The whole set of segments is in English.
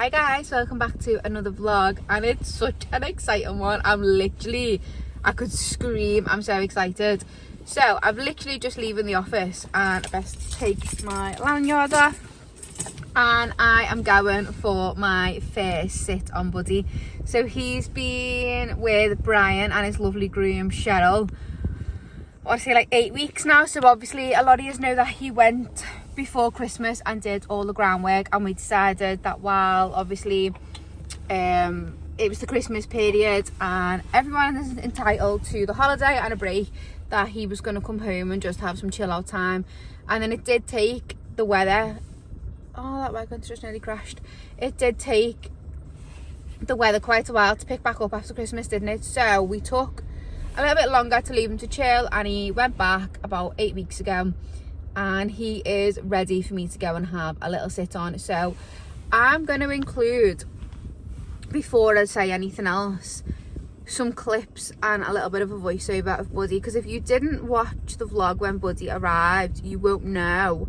Hi guys, welcome back to another vlog, and it's such an exciting one. I could scream, I'm so excited. So I've literally just leaving the office and I best take my lanyard off, and I am going for my first sit on Buddy. So he's been with Brian and his lovely groom Cheryl, I want to say like 8 weeks now. So obviously a lot of you know that he went before Christmas and did all the groundwork, and we decided that while obviously it was the Christmas period and everyone is entitled to the holiday and a break, that he was going to come home and just have some chill out time. And then it did take the weather, oh that wagon just nearly crashed, it did take the weather quite a while to pick back up after Christmas, didn't it? So we took a little bit longer to leave him to chill, and he went back about 8 weeks ago and he is ready for me to go and have a little sit on. So I'm going to include, before I say anything else, some clips and a little bit of a voiceover of Buddy, because if you didn't watch the vlog when Buddy arrived, you won't know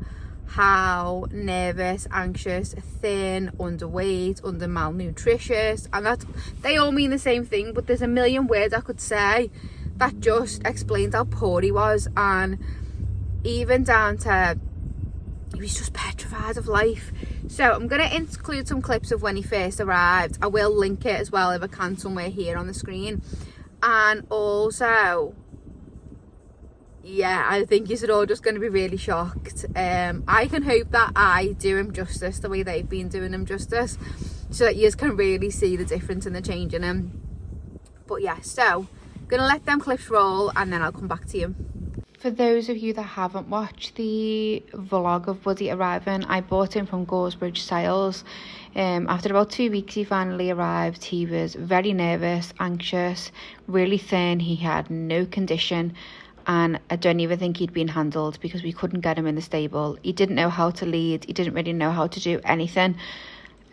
how nervous, anxious, thin, underweight, under malnutritious, and that they all mean the same thing, but there's a million words I could say that just explains how poor he was, and even down to he was just petrified of life. So I'm going to include some clips of when he first arrived. I will link it as well if I can somewhere here on the screen. And also, yeah, I think you're all just going to be really shocked. I can hope that I do him justice the way they've been doing him justice, so that you can really see the difference and the change in him. But yeah, so I'm going to let them clips roll and then I'll come back to you. For those of you that haven't watched the vlog of Buddy arriving, I bought him from Goresbridge Sales. After about 2 weeks he finally arrived. He was very nervous, anxious, really thin. He had no condition, and I don't even think he'd been handled because we couldn't get him in the stable. He didn't know how to lead. He didn't really know how to do anything.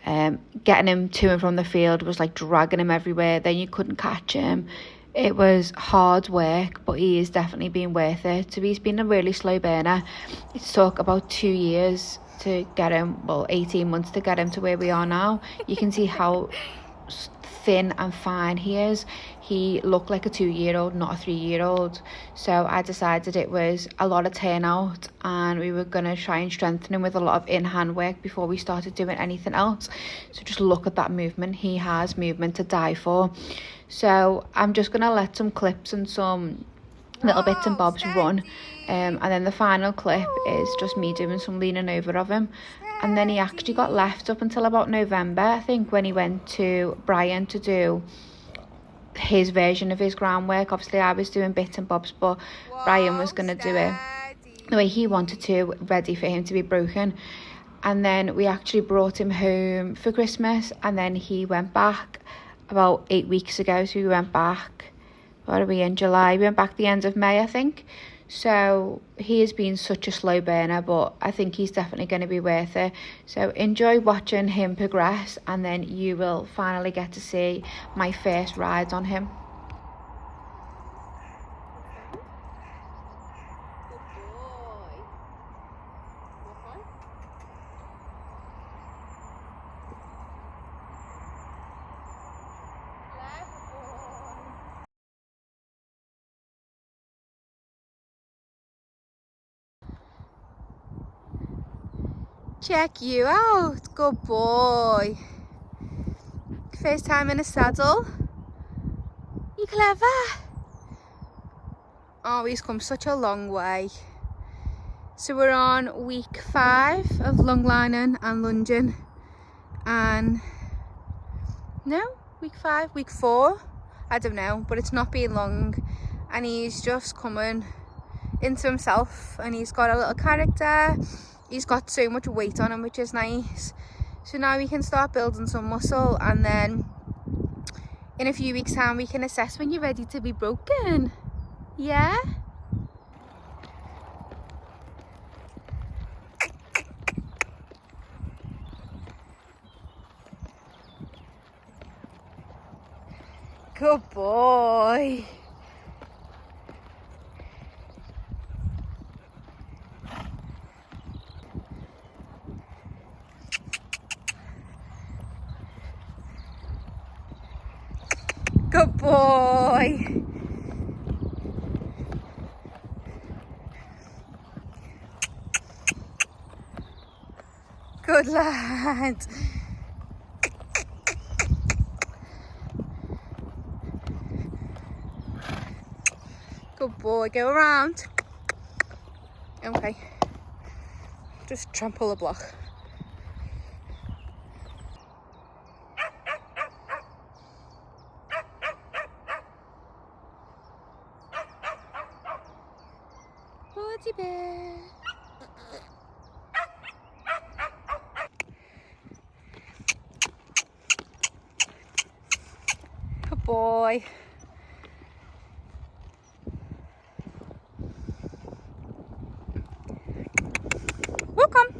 Getting him to and from the field was like dragging him everywhere. Then you couldn't catch him. It was hard work, but he is definitely been worth it. So he's been a really slow burner. It took about 2 years to get him, well 18 months to get him to where we are now. You can see how thin and fine he is. He looked like a 2-year-old, not a 3-year-old. So I decided it was a lot of turnout, and we were going to try and strengthen him with a lot of in-hand work before we started doing anything else. So just look at that movement. He has movement to die for. So I'm just going to let some clips and some little bits and bobs run, and then the final clip is just me doing some leaning over of him. And then he actually got left up until about November, I think, when he went to Brian to do his version of his groundwork. Obviously I was doing bits and bobs, but Brian was going to do it the way he wanted to, ready for him to be broken. And then we actually brought him home for Christmas, and then he went back about 8 weeks ago. So we went back, what are we in, July? We went back the end of May, I think. So he has been such a slow burner, but I think he's definitely going to be worth it. So enjoy watching him progress, and then you will finally get to see my first ride on him. Check you out, good boy. First time in a saddle. You clever. Oh, he's come such a long way. So we're on week 5 of lung lining and lunging, and no, week 5, week 4, I don't know, but it's not been long, and he's just coming into himself, and he's got a little character. He's got so much weight on him, which is nice. So now we can start building some muscle, and then in a few weeks time we can assess when you're ready to be broken. Yeah? Good boy. Good boy. Good lad. Good boy. Go around. Okay. Just trample the block. Woody bear. Good boy. Welcome.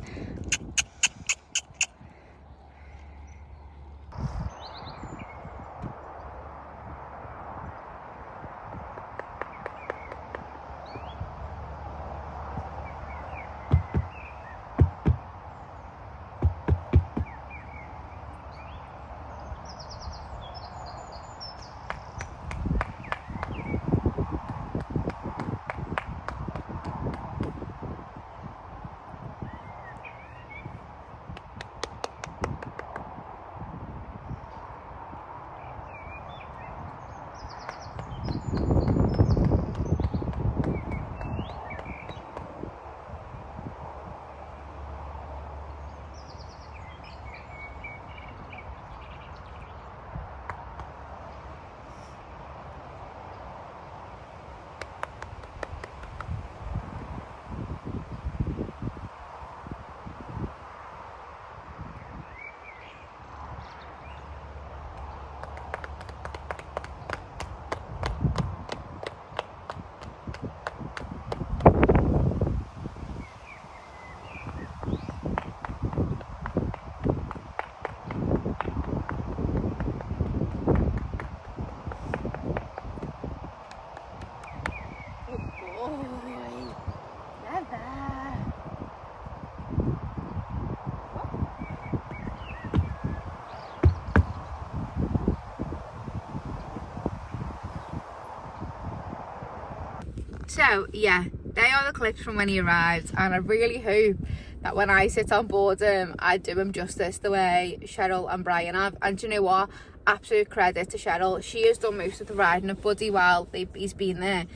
So yeah, they are the clips from when he arrived, and I really hope that when I sit on board him, I do him justice the way Cheryl and Brian have. And do you know what? Absolute credit to Cheryl. She has done most of the riding of Buddy while he's been there,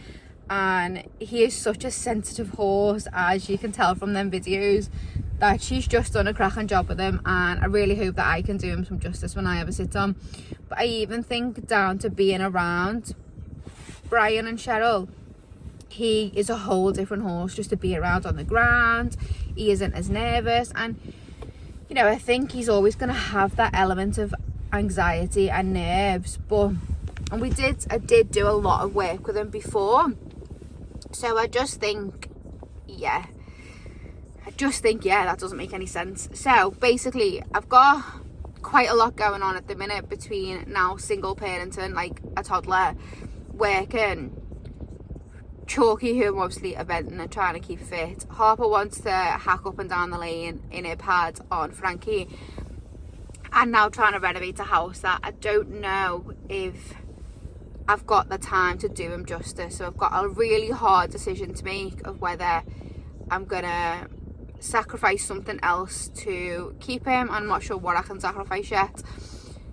and he is such a sensitive horse, as you can tell from them videos, that she's just done a cracking job with him. And I really hope that I can do him some justice when I ever sit on. But I even think down to being around Brian and Cheryl, he is a whole different horse just to be around on the ground. He isn't as nervous, and you know, I think he's always going to have that element of anxiety and nerves. But I did do a lot of work with him before, so I just think yeah, that doesn't make any sense. So basically, I've got quite a lot going on at the minute between now single parenting, like a toddler, working, Chalky, who I'm obviously eventing and trying to keep fit. Harper wants to hack up and down the lane in her pad on Frankie, and now trying to renovate a house that I don't know if I've got the time to do him justice. So I've got a really hard decision to make of whether I'm gonna sacrifice something else to keep him. I'm not sure what I can sacrifice yet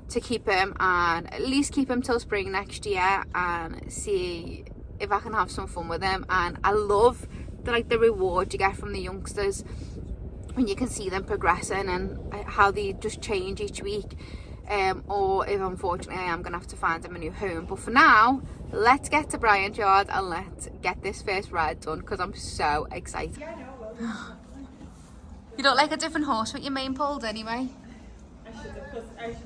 to keep him, and at least keep him till spring next year and see if I can have some fun with him. And I love the reward you get from the youngsters when you can see them progressing and how they just change each week. Or if unfortunately I am gonna have to find him a new home. But for now, let's get to Brian's yard and let's get this first ride done, because I'm so excited. You don't like a different horse with your mane pulled anyway? I should have.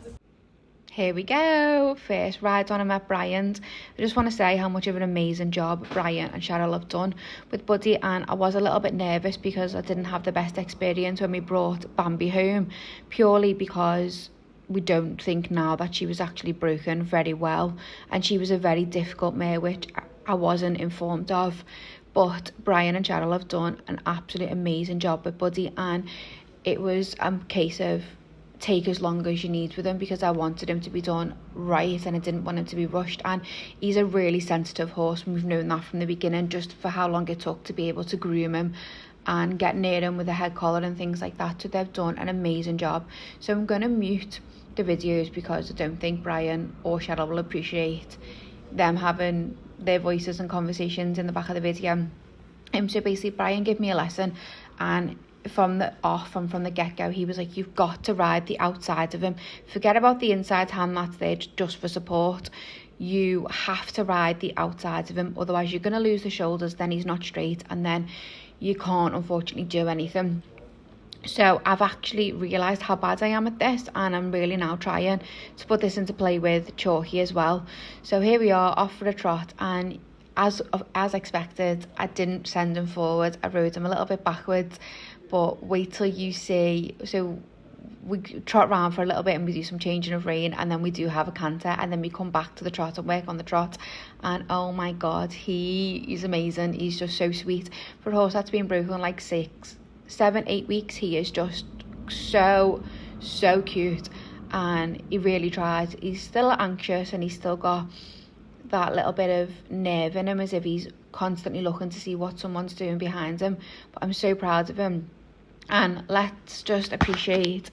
Here we go, first ride on him at Brian's. I just want to say how much of an amazing job Brian and Cheryl have done with Buddy, and I was a little bit nervous because I didn't have the best experience when we brought Bambi home, purely because we don't think now that she was actually broken very well, and she was a very difficult mare which I wasn't informed of. But Brian and Cheryl have done an absolute amazing job with Buddy, and it was a case of take as long as you need with him, because I wanted him to be done right and I didn't want him to be rushed. And he's a really sensitive horse, and we've known that from the beginning, just for how long it took to be able to groom him and get near him with a head collar and things like that. So they've done an amazing job. So I'm going to mute the videos because I don't think Brian or Cheryl will appreciate them having their voices and conversations in the back of the video. So basically Brian gave me a lesson, and from the get-go he was like, you've got to ride the outside of him, forget about the inside hand that's there just for support. You have to ride the outside of him, otherwise you're going to lose the shoulders, then he's not straight, and then you can't unfortunately do anything. So I've actually realised how bad I am at this, and I'm really now trying to put this into play with Chalky as well. So here we are off for a trot, and as expected, I didn't send him forward, I rode him a little bit backwards. But wait till you see, so we trot around for a little bit and we do some changing of rein, and then we do have a canter, and then we come back to the trot and work on the trot. And oh my god, he is amazing. He's just so sweet. For a horse that's been broken like 6, 7, 8 weeks, he is just so cute, and he really tried. He's still anxious and he's still got that little bit of nerve in him, as if he's constantly looking to see what someone's doing behind him. But I'm so proud of him. And let's just appreciate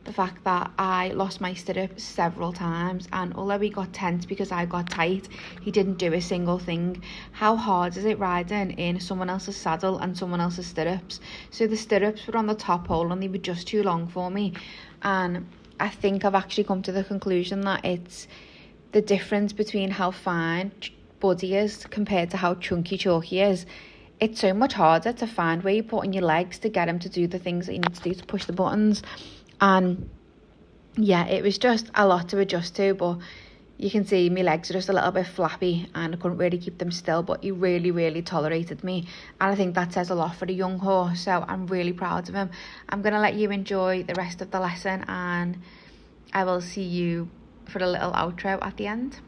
the fact that I lost my stirrup several times, and although he got tense because I got tight, he didn't do a single thing. How hard is it riding in someone else's saddle and someone else's stirrups? So the stirrups were on the top hole and they were just too long for me, and I think I've actually come to the conclusion that it's the difference between how fine Buddy is compared to how chunky Chalky is. It's so much harder to find where you're putting your legs to get him to do the things that you need to do to push the buttons. And yeah, it was just a lot to adjust to, but you can see my legs are just a little bit flappy and I couldn't really keep them still, but he really tolerated me, and I think that says a lot for a young horse, so I'm really proud of him. I'm going to let you enjoy the rest of the lesson, and I will see you for a little outro at the end.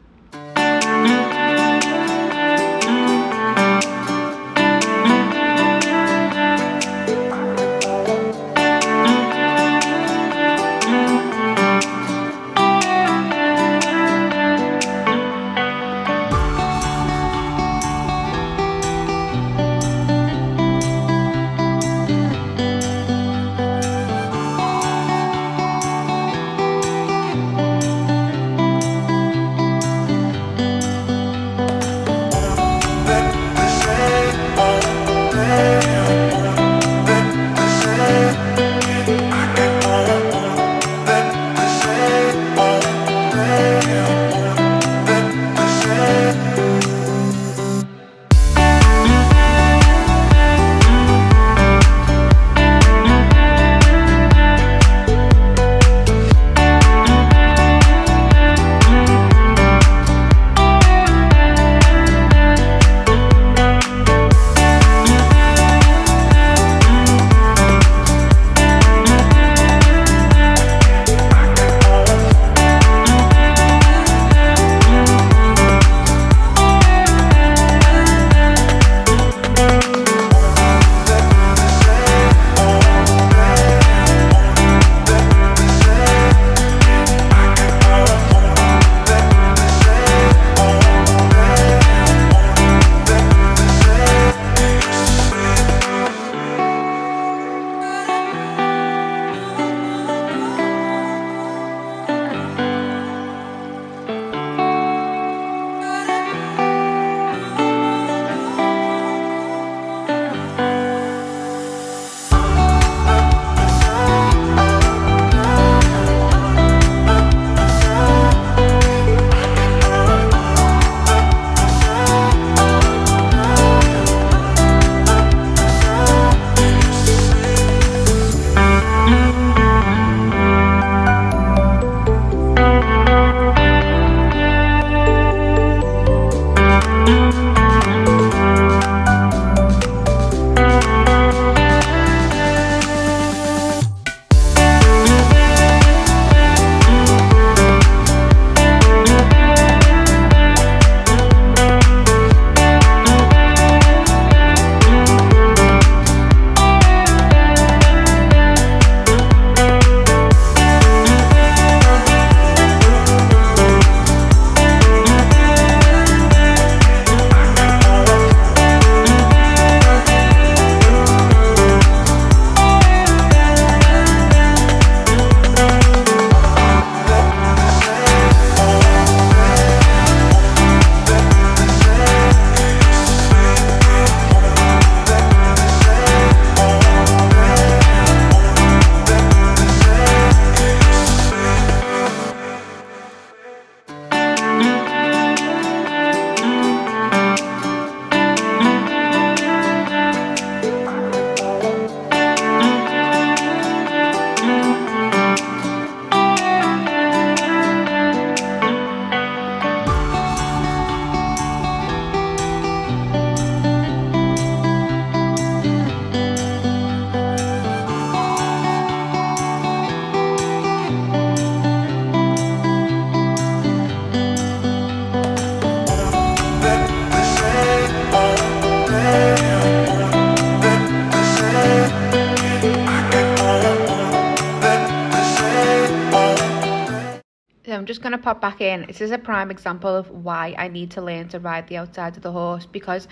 I'm just going to pop back in. This is a prime example of why I need to learn to ride the outside of the horse, because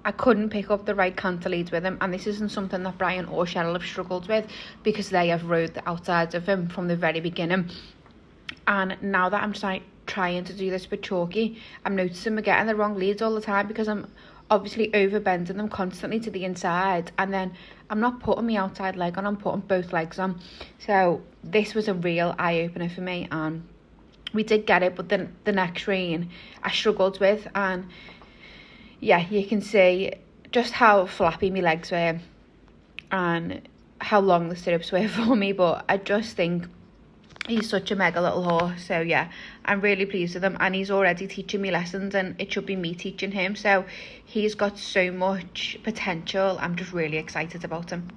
I couldn't pick up the right canter leads with him, and this isn't something that Brian or Cheryl have struggled with, because they have rode the outsides of him from the very beginning. And now that I'm trying to do this with Chalky, I'm noticing we're getting the wrong leads all the time, because I'm obviously overbending them constantly to the inside, and then I'm not putting my outside leg on, I'm putting both legs on. So this was a real eye-opener for me, and we did get it, but then the next rein I struggled with, and yeah, you can see just how flappy my legs were and how long the stirrups were for me. But I just think he's such a mega little horse. So yeah, I'm really pleased with him, and he's already teaching me lessons, and it should be me teaching him. So he's got so much potential. I'm just really excited about him.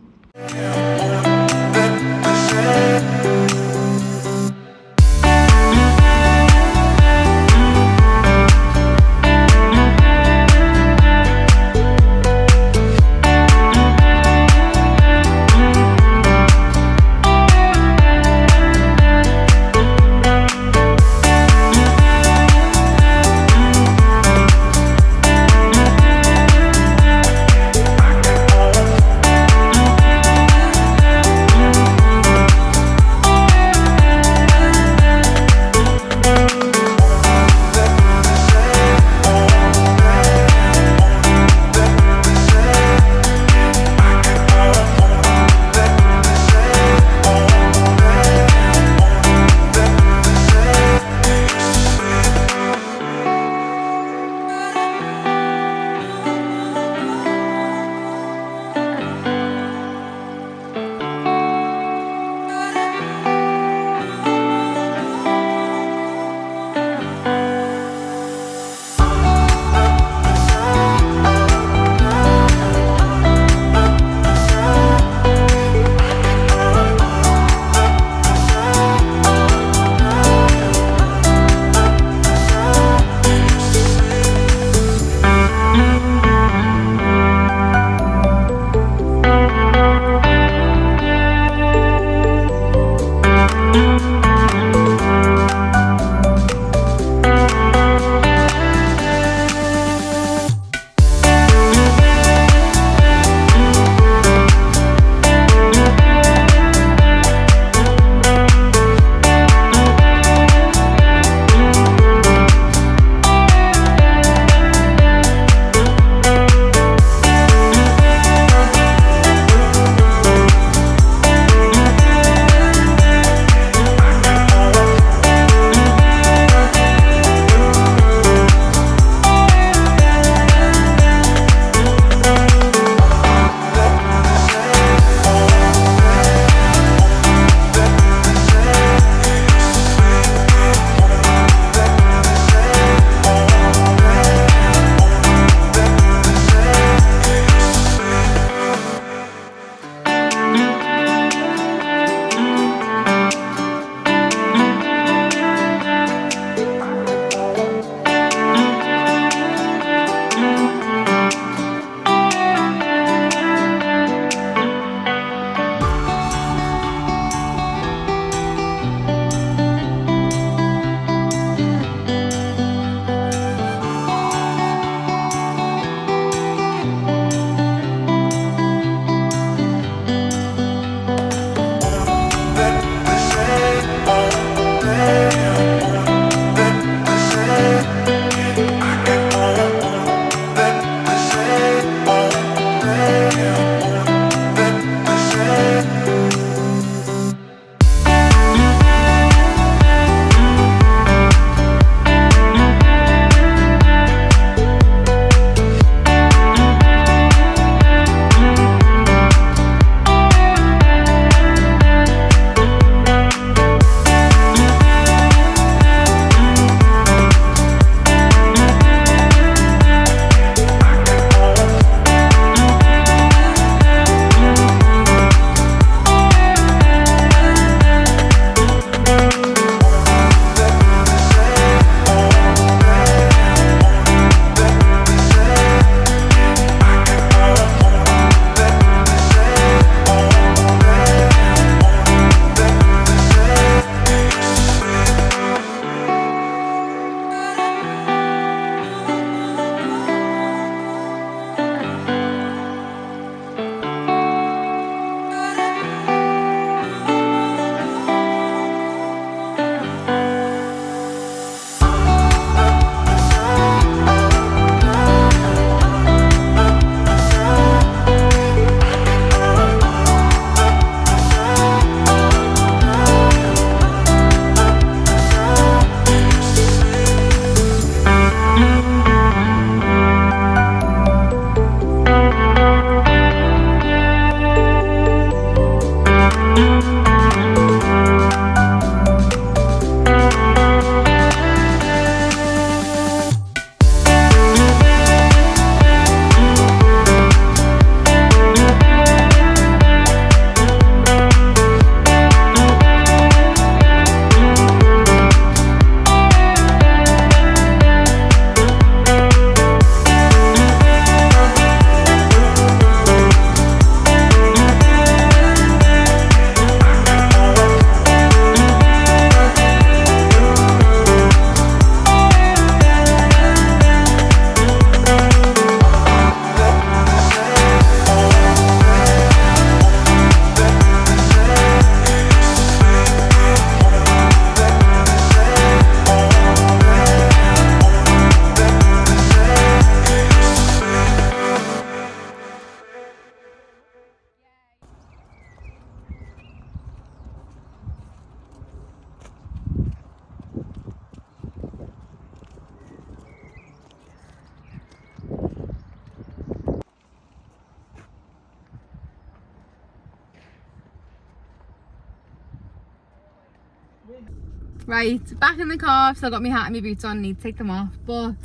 Right, back in the car. I've still got my hat and my boots on. Need to take them off, but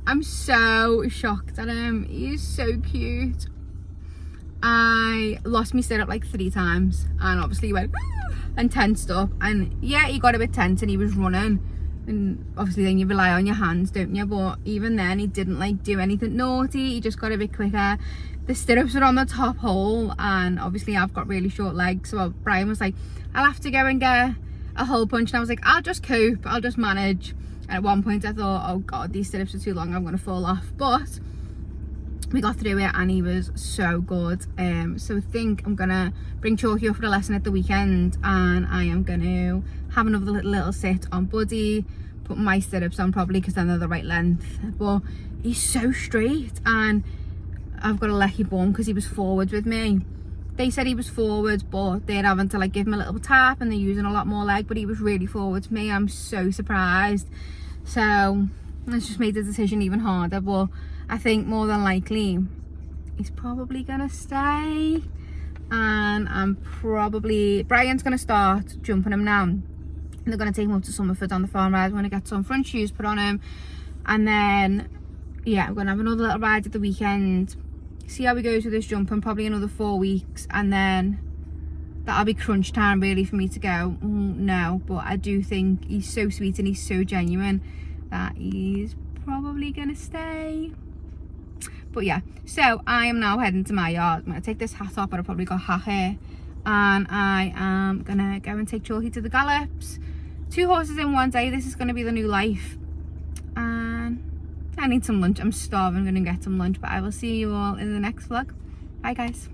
I'm so shocked at him. He's so cute. I lost my stirrup like 3 times, and obviously he went and tensed up, and yeah, he got a bit tense and he was running, and obviously then you rely on your hands, don't you? But even then he didn't like do anything naughty. He just got a bit quicker. The stirrups are on the top hole, and obviously I've got really short legs, so Brian was like, I'll have to go and get a hole punch, and I was like, I'll just cope, I'll just manage. And at one point I thought, oh god, these stirrups are too long, I'm gonna fall off. But we got through it and he was so good. So I think I'm gonna bring Chalky up for a lesson at the weekend, and I am gonna have another little sit on Buddy, put my stirrups on probably because then they're the right length. But he's so straight, and I've got a lucky bum because he was forwards with me. They said he was forwards, but they're having to like give him a little tap, and they're using a lot more leg, but he was really forwards with me. I'm so surprised. So it's just made the decision even harder, but I think more than likely he's probably gonna stay, and Brian's gonna start jumping him now. They're gonna take him up to Summerford on the farm ride. I'm gonna get some front shoes put on him, and then yeah, I'm gonna have another little ride at the weekend, see how he goes with this jumping, probably another 4 weeks, and then that'll be crunch time really for me to go. No, but I do think he's so sweet and he's so genuine that he's probably gonna stay. But yeah, so I am now heading to my yard. I'm gonna take this hat off, but I've probably got hat hair, and I am gonna go and take Chalky to the gallops. 2 horses in one day. This is gonna be the new life, and I need some lunch. I'm starving. I'm gonna get some lunch, but I will see you all in the next vlog. Bye guys.